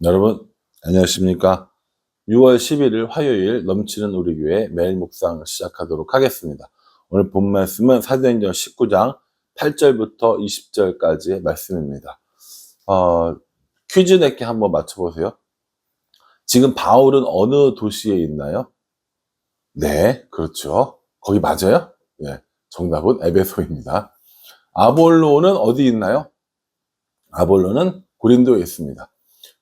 여러분, 안녕하십니까? 6월 11일 화요일 넘치는 우리 교회 매일 묵상 시작하도록 하겠습니다. 오늘 본 말씀은 사도행전 19장 8절부터 20절까지의 말씀입니다. 퀴즈 내기 한번 맞춰보세요. 지금 바울은 어느 도시에 있나요? 네, 그렇죠. 거기 맞아요? 네, 정답은 에베소입니다. 아볼로는 어디 있나요? 아볼로는 고린도에 있습니다.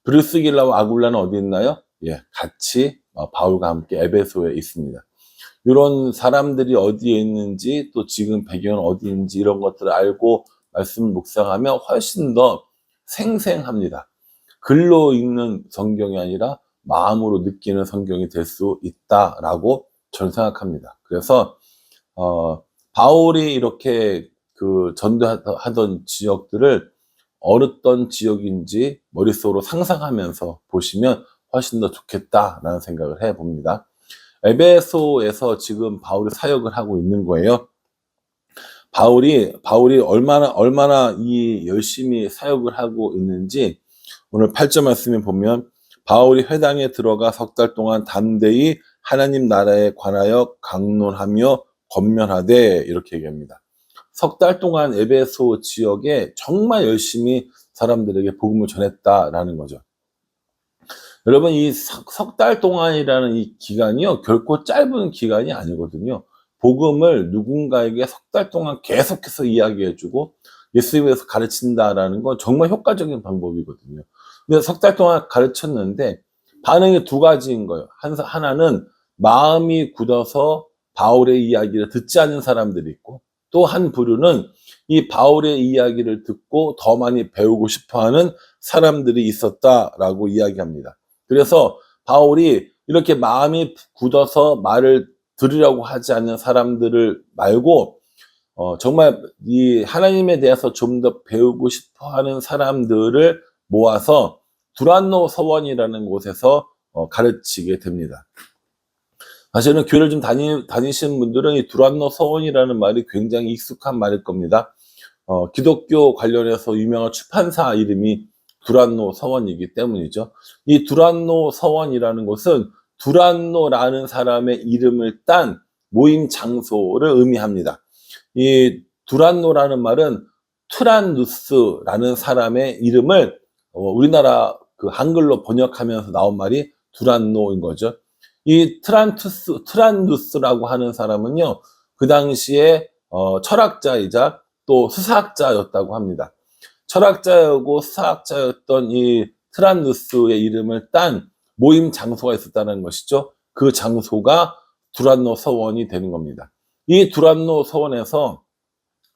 브리스길라와 아굴라는 어디 있나요? 예, 같이 바울과 함께 에베소에 있습니다. 이런 사람들이 어디에 있는지 또 지금 배경은 어디인지 이런 것들을 알고 말씀을 묵상하면 훨씬 더 생생합니다. 글로 읽는 성경이 아니라 마음으로 느끼는 성경이 될 수 있다라고 저는 생각합니다. 그래서 바울이 이렇게 전도하던 지역들을 어떤 지역인지 머릿속으로 상상하면서 보시면 훨씬 더 좋겠다라는 생각을 해봅니다. 에베소에서 지금 바울이 사역을 하고 있는 거예요. 바울이 얼마나 이 열심히 사역을 하고 있는지 오늘 8절 말씀에 보면 바울이 회당에 들어가 석 달 동안 담대히 하나님 나라에 관하여 강론하며 권면하되 이렇게 얘기합니다. 석 달 동안 에베소 지역에 정말 열심히 사람들에게 복음을 전했다라는 거죠. 여러분, 이 석 달 동안이라는 이 기간이요, 결코 짧은 기간이 아니거든요. 복음을 누군가에게 석 달 동안 계속해서 이야기해주고 예수에 대해서 가르친다라는 건 정말 효과적인 방법이거든요. 근데 석 달 동안 가르쳤는데 반응이 두 가지인 거예요. 하나는 마음이 굳어서 바울의 이야기를 듣지 않는 사람들이 있고, 또 한 부류는 이 바울의 이야기를 듣고 더 많이 배우고 싶어하는 사람들이 있었다라고 이야기합니다. 그래서 바울이 이렇게 마음이 굳어서 말을 들으려고 하지 않는 사람들을 말고 정말 이 하나님에 대해서 좀 더 배우고 싶어하는 사람들을 모아서 두란노 서원이라는 곳에서 가르치게 됩니다. 사실은 교회를 좀 다니시는 분들은 이 두란노 서원이라는 말이 굉장히 익숙한 말일 겁니다. 기독교 관련해서 유명한 출판사 이름이 두란노 서원이기 때문이죠. 이 두란노 서원이라는 곳은 두란노라는 사람의 이름을 딴 모임 장소를 의미합니다. 이 두란노라는 말은 트란누스라는 사람의 이름을 우리나라 한글로 번역하면서 나온 말이 두란노인 거죠. 이 트란누스라고 하는 사람은요, 그 당시에 철학자이자 또 수사학자였다고 합니다. 철학자였고 수사학자였던 이 트란누스의 이름을 딴 모임 장소가 있었다는 것이죠. 그 장소가 두란노 서원이 되는 겁니다. 이 두란노 서원에서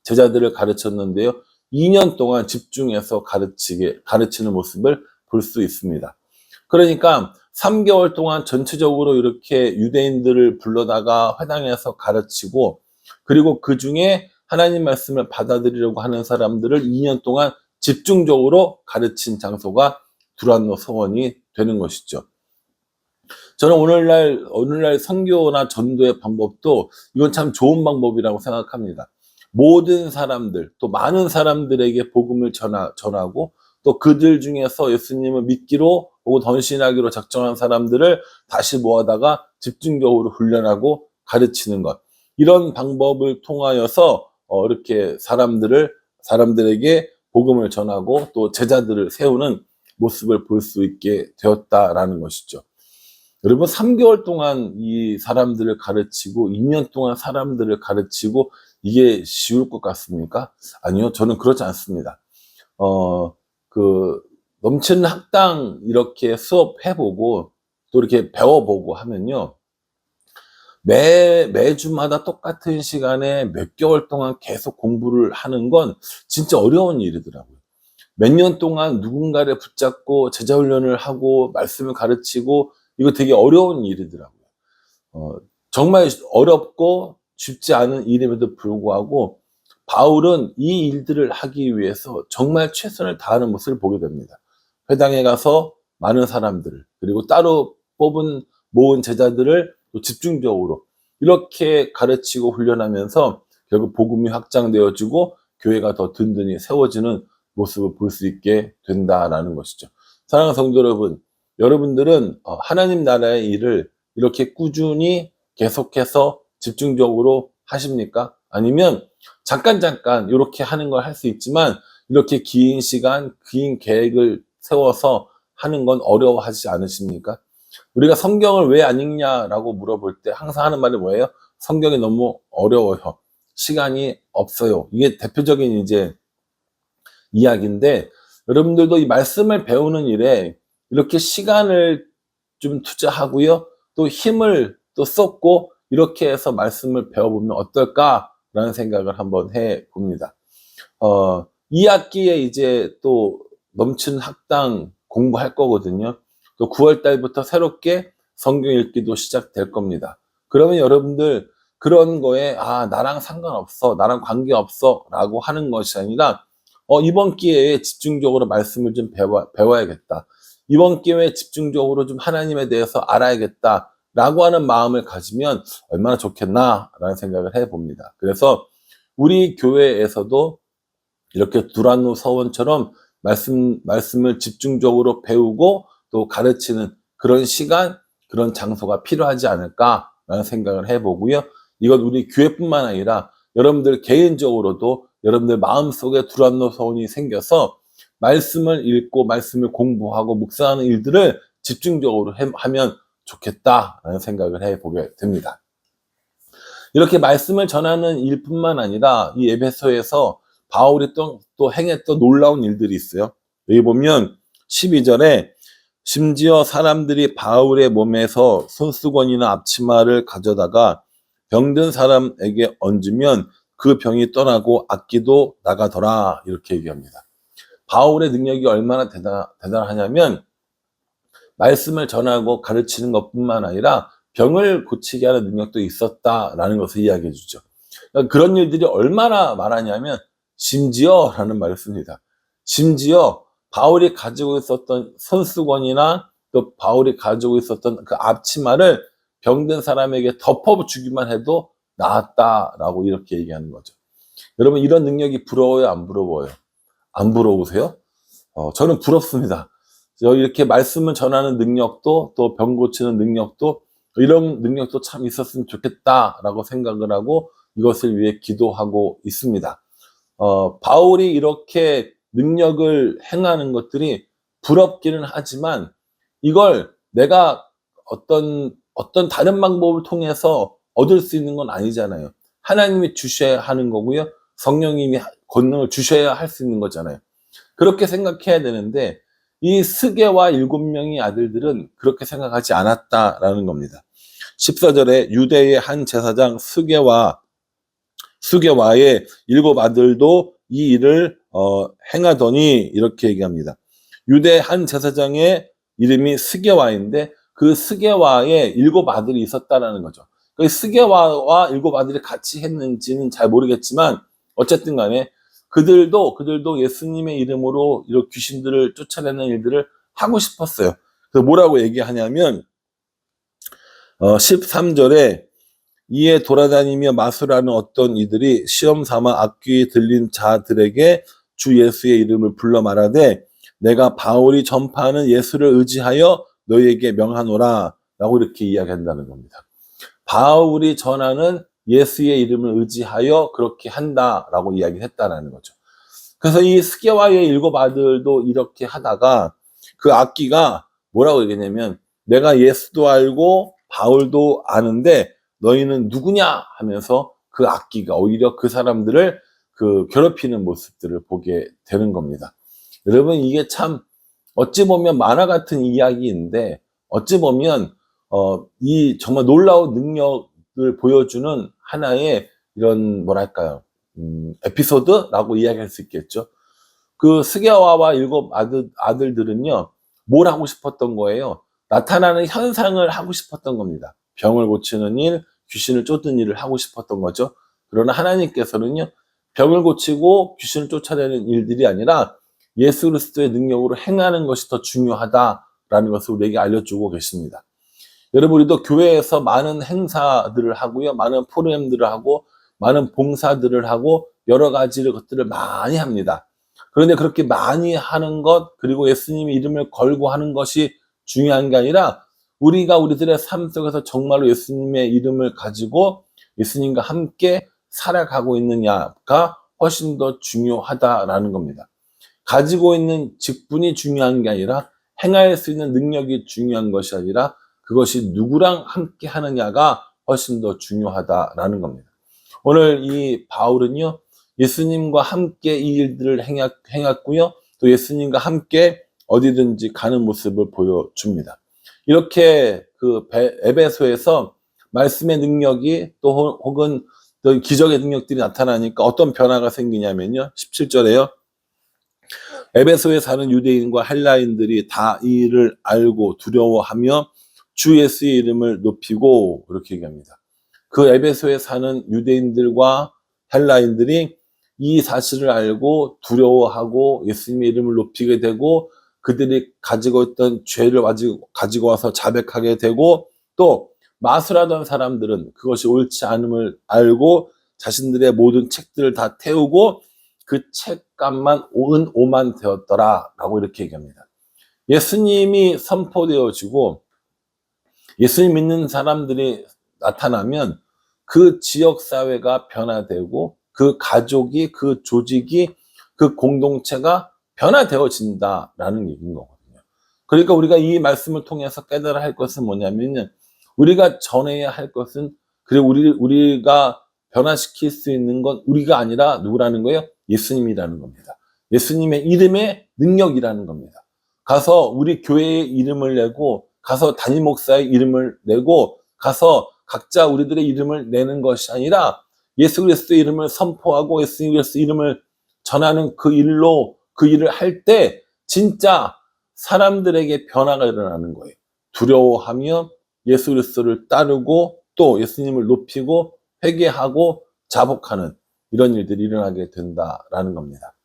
제자들을 가르쳤는데요. 2년 동안 집중해서 가르치는 모습을 볼 수 있습니다. 그러니까 3개월 동안 전체적으로 이렇게 유대인들을 불러다가 회당에서 가르치고, 그리고 그 중에 하나님 말씀을 받아들이려고 하는 사람들을 2년 동안 집중적으로 가르친 장소가 두란노 서원이 되는 것이죠. 저는 오늘날 선교나 전도의 방법도 이건 참 좋은 방법이라고 생각합니다. 모든 사람들, 또 많은 사람들에게 복음을 전하고 또 그들 중에서 예수님을 믿기로 혹은 헌신하기로 작정한 사람들을 다시 모아다가 집중적으로 훈련하고 가르치는 것. 이런 방법을 통하여서 이렇게 사람들에게 복음을 전하고 또 제자들을 세우는 모습을 볼 수 있게 되었다라는 것이죠. 여러분, 3개월 동안 이 사람들을 가르치고 2년 동안 사람들을 가르치고 이게 쉬울 것 같습니까? 아니요, 저는 그렇지 않습니다. 넘치는 학당 이렇게 수업해보고 또 이렇게 배워보고 하면요, 매주마다 똑같은 시간에 몇 개월 동안 계속 공부를 하는 건 진짜 어려운 일이더라고요. 몇 년 동안 누군가를 붙잡고 제자 훈련을 하고 말씀을 가르치고 이거 되게 어려운 일이더라고요. 정말 어렵고 쉽지 않은 일임에도 불구하고 바울은 이 일들을 하기 위해서 정말 최선을 다하는 모습을 보게 됩니다. 회당에 가서 많은 사람들을, 그리고 따로 모은 제자들을 또 집중적으로 이렇게 가르치고 훈련하면서 결국 복음이 확장되어지고 교회가 더 든든히 세워지는 모습을 볼 수 있게 된다라는 것이죠. 사랑하는 성도 여러분, 여러분들은 하나님 나라의 일을 이렇게 꾸준히 계속해서 집중적으로 하십니까? 아니면 잠깐 이렇게 하는 걸 할 수 있지만 이렇게 긴 시간, 긴 계획을 세워서 하는 건 어려워하지 않으십니까? 우리가 성경을 왜 안 읽냐라고 물어볼 때 항상 하는 말이 뭐예요? 성경이 너무 어려워요. 시간이 없어요. 이게 대표적인 이제 이야기인데, 여러분들도 이 말씀을 배우는 일에 이렇게 시간을 좀 투자하고요. 또 힘을 또 쏟고 이렇게 해서 말씀을 배워보면 어떨까라는 생각을 한번 해 봅니다. 2학기에 이제 또 넘치는 학당 공부할 거거든요. 또 9월 달부터 새롭게 성경 읽기도 시작될 겁니다. 그러면 여러분들 그런 거에 나랑 상관없어, 나랑 관계없어 라고 하는 것이 아니라 이번 기회에 집중적으로 말씀을 좀 배워야겠다. 이번 기회에 집중적으로 좀 하나님에 대해서 알아야겠다 라고 하는 마음을 가지면 얼마나 좋겠나 라는 생각을 해봅니다. 그래서 우리 교회에서도 이렇게 두란노 서원처럼 말씀을 집중적으로 배우고 또 가르치는 그런 시간, 그런 장소가 필요하지 않을까라는 생각을 해보고요. 이건 우리 교회뿐만 아니라 여러분들 개인적으로도 여러분들 마음속에 두란노 서원이 생겨서 말씀을 읽고 말씀을 공부하고 묵상하는 일들을 집중적으로 하면 좋겠다라는 생각을 해보게 됩니다. 이렇게 말씀을 전하는 일뿐만 아니라 이 에베소에서 바울이 또 행했던 놀라운 일들이 있어요. 여기 보면 12절에 심지어 사람들이 바울의 몸에서 손수건이나 앞치마를 가져다가 병든 사람에게 얹으면 그 병이 떠나고 악기도 나가더라 이렇게 얘기합니다. 바울의 능력이 얼마나 대단하냐면 말씀을 전하고 가르치는 것뿐만 아니라 병을 고치게 하는 능력도 있었다라는 것을 이야기해 주죠. 그러니까 그런 일들이 얼마나 많았냐면 심지어라는 말을 씁니다. 심지어 바울이 가지고 있었던 손수건이나 또 바울이 가지고 있었던 그 앞치마를 병든 사람에게 덮어주기만 해도 나았다라고 이렇게 얘기하는 거죠. 여러분 이런 능력이 부러워요? 안 부러워요? 안 부러우세요? 저는 부럽습니다. 이렇게 말씀을 전하는 능력도 또 병 고치는 능력도 이런 능력도 참 있었으면 좋겠다라고 생각을 하고 이것을 위해 기도하고 있습니다. 바울이 이렇게 능력을 행하는 것들이 부럽기는 하지만 이걸 내가 어떤 다른 방법을 통해서 얻을 수 있는 건 아니잖아요. 하나님이 주셔야 하는 거고요. 성령님이 권능을 주셔야 할 수 있는 거잖아요. 그렇게 생각해야 되는데 이 스게와 7명의 아들들은 그렇게 생각하지 않았다라는 겁니다. 14절에 유대의 한 제사장 스게와의 7 아들도 이 일을 행하더니 이렇게 얘기합니다. 유대 한 제사장의 이름이 스게와인데 그 스게와의 7 아들이 있었다라는 거죠. 그 스게와와 7 아들이 같이 했는지는 잘 모르겠지만 어쨌든 간에 그들도 예수님의 이름으로 이런 귀신들을 쫓아내는 일들을 하고 싶었어요. 그래서 뭐라고 얘기하냐면 13절에 이에 돌아다니며 마술하는 어떤 이들이 시험 삼아 악귀 들린 자들에게 주 예수의 이름을 불러 말하되 내가 바울이 전파하는 예수를 의지하여 너희에게 명하노라 라고 이렇게 이야기한다는 겁니다. 바울이 전하는 예수의 이름을 의지하여 그렇게 한다라고 이야기를 했다라는 거죠. 그래서 이 스게와의 7 아들도 이렇게 하다가 그 악귀가 뭐라고 얘기했냐면 내가 예수도 알고 바울도 아는데 너희는 누구냐 하면서 그 악귀가 오히려 그 사람들을 괴롭히는 모습들을 보게 되는 겁니다. 여러분 이게 참 어찌 보면 만화 같은 이야기인데 어찌 보면 이 정말 놀라운 능력을 보여주는 하나의 이런 뭐랄까요 에피소드라고 이야기할 수 있겠죠. 그 스게와와 7 아들들은요 뭘 하고 싶었던 거예요? 나타나는 현상을 하고 싶었던 겁니다. 병을 고치는 일, 귀신을 쫓는 일을 하고 싶었던 거죠. 그러나 하나님께서는요 병을 고치고 귀신을 쫓아내는 일들이 아니라 예수 그리스도의 능력으로 행하는 것이 더 중요하다라는 것을 우리에게 알려주고 계십니다. 여러분 우리도 교회에서 많은 행사들을 하고요. 많은 프로그램들을 하고 많은 봉사들을 하고 여러 가지 것들을 많이 합니다. 그런데 그렇게 많이 하는 것, 그리고 예수님의 이름을 걸고 하는 것이 중요한 게 아니라 우리가 우리들의 삶 속에서 정말로 예수님의 이름을 가지고 예수님과 함께 살아가고 있느냐가 훨씬 더 중요하다라는 겁니다. 가지고 있는 직분이 중요한 게 아니라 행할 수 있는 능력이 중요한 것이 아니라 그것이 누구랑 함께 하느냐가 훨씬 더 중요하다라는 겁니다. 오늘 이 바울은요, 예수님과 함께 이 일들을 행했고요, 또 예수님과 함께 어디든지 가는 모습을 보여줍니다. 이렇게 그 에베소에서 말씀의 능력이 또 혹은 또 기적의 능력들이 나타나니까 어떤 변화가 생기냐면요, 17절에요. 에베소에 사는 유대인과 헬라인들이 다 이 일을 알고 두려워하며 주 예수의 이름을 높이고, 이렇게 얘기합니다. 그 에베소에 사는 유대인들과 헬라인들이 이 사실을 알고 두려워하고 예수님의 이름을 높이게 되고, 그들이 가지고 있던 죄를 가지고 와서 자백하게 되고, 또 마술하던 사람들은 그것이 옳지 않음을 알고 자신들의 모든 책들을 다 태우고 그 책값만 5만 되었더라라고 이렇게 얘기합니다. 예수님이 선포되어지고 예수님 믿는 사람들이 나타나면 그 지역 사회가 변화되고 그 가족이, 그 조직이, 그 공동체가 변화되어진다라는 얘기인 거거든요. 그러니까 우리가 이 말씀을 통해서 깨달아야 할 것은 뭐냐면요, 우리가 전해야 할 것은, 그리고 우리가 변화시킬 수 있는 건 우리가 아니라 누구라는 거예요? 예수님이라는 겁니다. 예수님의 이름의 능력이라는 겁니다. 가서 우리 교회의 이름을 내고, 가서 담임 목사의 이름을 내고, 가서 각자 우리들의 이름을 내는 것이 아니라 예수 그리스도의 이름을 선포하고 예수 그리스도의 이름을 전하는 그 일을 할 때 진짜 사람들에게 변화가 일어나는 거예요. 두려워하며 예수 그리스도를 따르고 또 예수님을 높이고 회개하고 자복하는 이런 일들이 일어나게 된다라는 겁니다.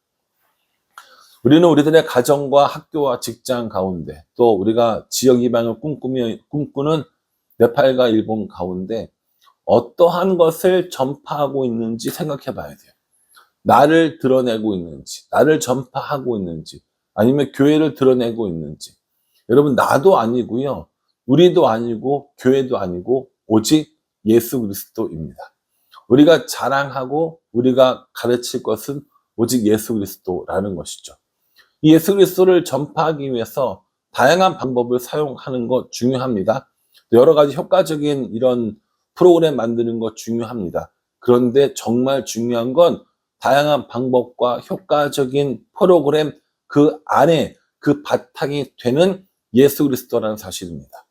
우리는 우리들의 가정과 학교와 직장 가운데, 또 우리가 지역 이방을 꿈꾸는 네팔과 일본 가운데 어떠한 것을 전파하고 있는지 생각해 봐야 돼요. 나를 드러내고 있는지, 나를 전파하고 있는지, 아니면 교회를 드러내고 있는지. 여러분, 나도 아니고요, 우리도 아니고 교회도 아니고 오직 예수 그리스도입니다. 우리가 자랑하고 우리가 가르칠 것은 오직 예수 그리스도라는 것이죠. 이 예수 그리스도를 전파하기 위해서 다양한 방법을 사용하는 것 중요합니다. 여러 가지 효과적인 이런 프로그램 만드는 것 중요합니다. 그런데 정말 중요한 건 다양한 방법과 효과적인 프로그램 그 안에 그 바탕이 되는 예수 그리스도라는 사실입니다.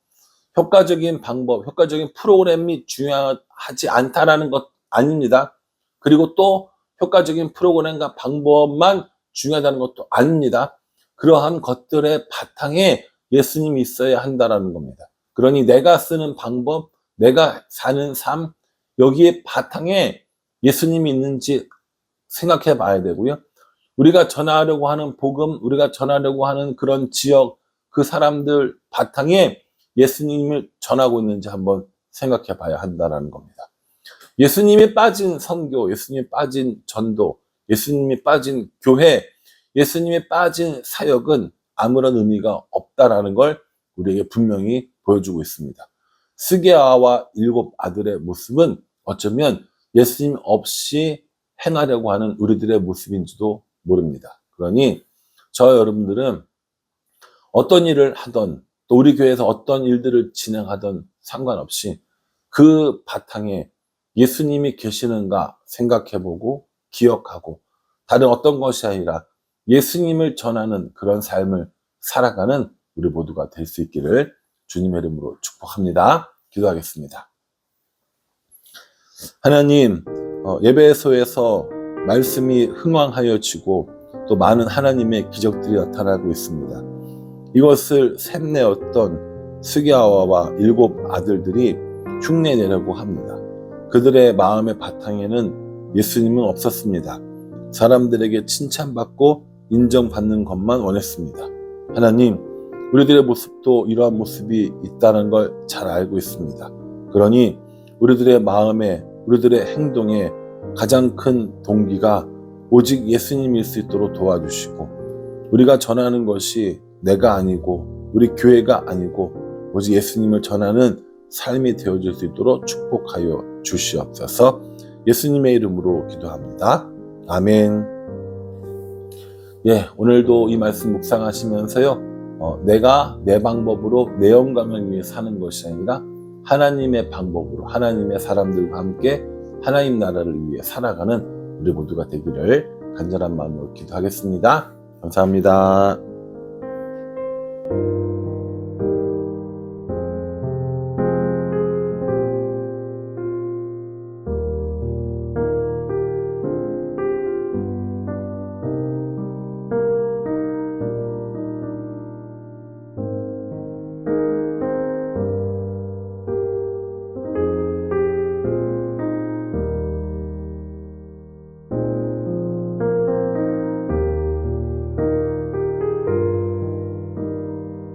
효과적인 방법, 효과적인 프로그램이 중요하지 않다라는 것 아닙니다. 그리고 또 효과적인 프로그램과 방법만 중요하다는 것도 아닙니다. 그러한 것들의 바탕에 예수님이 있어야 한다는 겁니다. 그러니 내가 쓰는 방법, 내가 사는 삶, 여기에 바탕에 예수님이 있는지 생각해 봐야 되고요. 우리가 전하려고 하는 복음, 우리가 전하려고 하는 그런 지역, 그 사람들 바탕에 예수님을 전하고 있는지 한번 생각해 봐야 한다는 겁니다. 예수님이 빠진 선교, 예수님이 빠진 전도, 예수님이 빠진 교회, 예수님이 빠진 사역은 아무런 의미가 없다라는 걸 우리에게 분명히 보여주고 있습니다. 스게아와 7 아들의 모습은 어쩌면 예수님 없이 행하려고 하는 우리들의 모습인지도 모릅니다. 그러니 저 여러분들은 어떤 일을 하던, 또 우리 교회에서 어떤 일들을 진행하던 상관없이 그 바탕에 예수님이 계시는가 생각해보고 기억하고, 다른 어떤 것이 아니라 예수님을 전하는 그런 삶을 살아가는 우리 모두가 될 수 있기를 주님의 이름으로 축복합니다. 기도하겠습니다. 하나님, 예배소에서 말씀이 흥왕하여지고 또 많은 하나님의 기적들이 나타나고 있습니다. 이것을 샘내었던 스게아와 7 아들들이 흉내내려고 합니다. 그들의 마음의 바탕에는 예수님은 없었습니다. 사람들에게 칭찬받고 인정받는 것만 원했습니다. 하나님, 우리들의 모습도 이러한 모습이 있다는 걸 잘 알고 있습니다. 그러니 우리들의 마음에, 우리들의 행동에 가장 큰 동기가 오직 예수님일 수 있도록 도와주시고, 우리가 전하는 것이 내가 아니고 우리 교회가 아니고 오직 예수님을 전하는 삶이 되어질 수 있도록 축복하여 주시옵소서. 예수님의 이름으로 기도합니다. 아멘. 예, 오늘도 이 말씀 묵상하시면서요, 내가 내 방법으로 내 영광을 위해 사는 것이 아니라 하나님의 방법으로 하나님의 사람들과 함께 하나님 나라를 위해 살아가는 우리 모두가 되기를 간절한 마음으로 기도하겠습니다. 감사합니다.